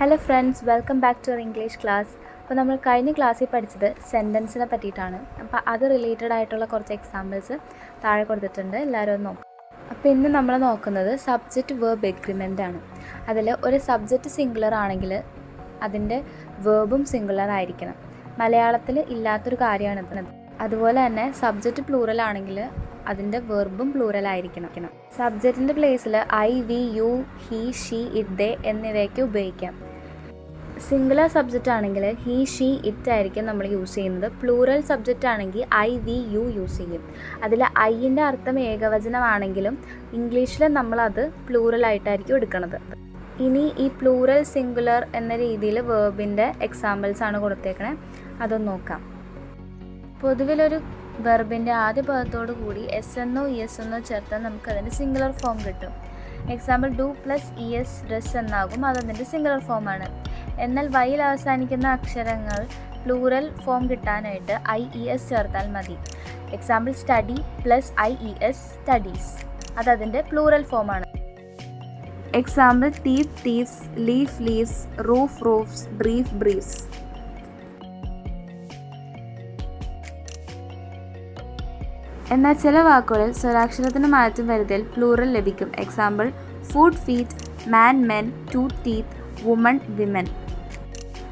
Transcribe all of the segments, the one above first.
Hello friends, welcome back to our English class. അപ്പോൾ നമ്മൾ കഴിഞ്ഞ ക്ലാസ്സിൽ പഠിച്ചത് സെൻറ്റൻസിനെ പറ്റിയിട്ടാണ്. അപ്പോൾ അത് റിലേറ്റഡ് ആയിട്ടുള്ള കുറച്ച് എക്സാമ്പിൾസ് താഴെ കൊടുത്തിട്ടുണ്ട്, എല്ലാവരും ഒന്ന് നോക്കും. അപ്പോൾ ഇന്ന് നമ്മൾ നോക്കുന്നത് സബ്ജക്റ്റ് വേർബ് എഗ്രിമെൻ്റ് ആണ്. അതിൽ ഒരു സബ്ജക്റ്റ് സിംഗുലർ ആണെങ്കിൽ അതിൻ്റെ വേർബും സിംഗുലർ ആയിരിക്കണം. മലയാളത്തിൽ ഇല്ലാത്തൊരു കാര്യമാണ്. അതുപോലെ തന്നെ സബ്ജക്റ്റ് പ്ലൂറൽ ആണെങ്കിൽ അതിൻ്റെ വെർബും പ്ലൂറൽ ആയിരിക്കണം. സബ്ജക്റ്റിൻ്റെ പ്ലേസിൽ I, we, you, he, she, it, they എന്നിവയൊക്കെ ഉപയോഗിക്കാം. സിംഗുലർ സബ്ജക്റ്റ് ആണെങ്കിൽ ഹി, ഷീ, ഇറ്റ് ആയിരിക്കും നമ്മൾ യൂസ് ചെയ്യുന്നത്. പ്ലൂറൽ സബ്ജക്റ്റ് ആണെങ്കിൽ ഐ, വി, യു യൂസ് ചെയ്യും. അതിൽ ഐൻ്റെ അർത്ഥം ഏകവചനമാണെങ്കിലും ഇംഗ്ലീഷിൽ നമ്മളത് പ്ലൂറലായിട്ടായിരിക്കും എടുക്കുന്നത്. ഇനി ഈ പ്ലൂറൽ സിംഗുലർ എന്ന രീതിയിൽ വേർബിൻ്റെ എക്സാമ്പിൾസാണ് കൊടുത്തേക്കണേ, അതൊന്ന് നോക്കാം. പൊതുവിലൊരു വെർബിൻ്റെ ആദ്യ പദത്തോടു കൂടി എസ് എന്നോ ഇ എസ് എന്നോ ചേർത്താൽ നമുക്കതിൻ്റെ സിംഗുലർ ഫോം കിട്ടും. Example do plus E S dress എന്നാകും, അതതിൻ്റെ സിംഗുലർ ഫോമാണ്. എന്നാൽ വൈയിൽ അവസാനിക്കുന്ന അക്ഷരങ്ങൾ പ്ലൂറൽ ഫോം കിട്ടാനായിട്ട് ഐ ഇ എസ് ചേർത്താൽ മതി. Example study plus I E S studies, അതതിൻ്റെ പ്ലൂറൽ ഫോമാണ്. Example thief thieves, leaf leaves, roof roofs, brief briefs. എന്നാൽ ചില വാക്കുകളിൽ സ്വരാക്ഷരത്തിന് മാറ്റം വരുത്തിയാൽ പ്ലൂറൽ ലഭിക്കും. Example foot feet, man men, tooth teeth, woman women.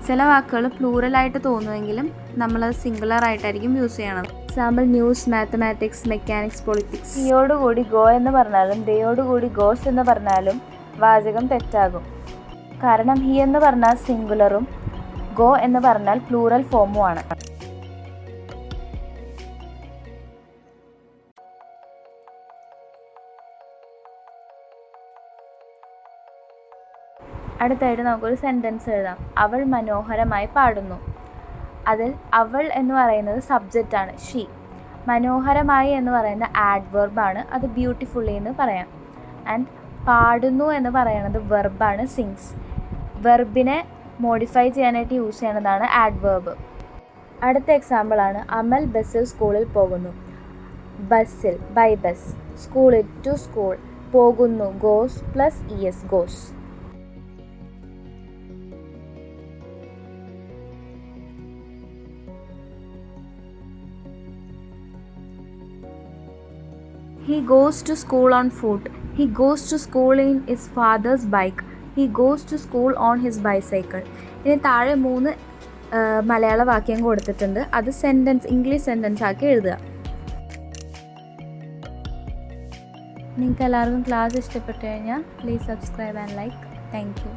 ചില വാക്കുകൾ പ്ലൂറലായിട്ട് തോന്നുമെങ്കിലും നമ്മളത് സിംഗുലർ ആയിട്ടായിരിക്കും യൂസ് ചെയ്യണം. Example news, mathematics, mechanics, politics. ഹിയോടുകൂടി ഗോ എന്ന് പറഞ്ഞാലും ദയോടുകൂടി ഗോസ് എന്ന് പറഞ്ഞാലും വാചകം തെറ്റാകും. കാരണം ഹി എന്ന് പറഞ്ഞാൽ സിംഗുലറും ഗോ എന്ന് പറഞ്ഞാൽ പ്ലൂറൽ ഫോമുമാണ്. അടുത്തായിട്ട് നമുക്കൊരു സെൻറ്റൻസ് എഴുതാം. അവൾ മനോഹരമായി പാടുന്നു. അതിൽ അവൾ എന്ന് പറയുന്നത് സബ്ജക്റ്റാണ്, ഷീ. മനോഹരമായി എന്ന് പറയുന്ന ആഡ്വർബാണ്, അത് ബ്യൂട്ടിഫുള്ളി എന്ന് പറയാം. ആൻഡ് പാടുന്നു എന്ന് പറയുന്നത് വെർബാണ്, സിങ്സ്. വെർബിനെ മോഡിഫൈ ചെയ്യാനായിട്ട് യൂസ് ചെയ്യുന്നതാണ് ആഡ്വർബ്. അടുത്ത എക്സാമ്പിളാണ് അമൽ ബസ്സിൽ സ്കൂളിൽ പോകുന്നു. ബസ്സിൽ, ബൈ ബസ്. സ്കൂളിൽ, ടു സ്കൂൾ. പോകുന്നു, goes plus E S, goes. He goes to school on foot. He goes to school in his father's bike. He goes to school on his bicycle. ഇനി താഴെ 3 മലയാള വാക്യം കൊടുത്തിട്ടുണ്ട്. അത് ഇംഗ്ലീഷ് സെൻറ്റൻസ് ആക്കി എഴുതുക. നിങ്ങൾക്ക് എല്ലാവർക്കും ക്ലാസ് ഇഷ്ടപ്പെട്ടു കഴിഞ്ഞാൽ please subscribe and like. Thank you.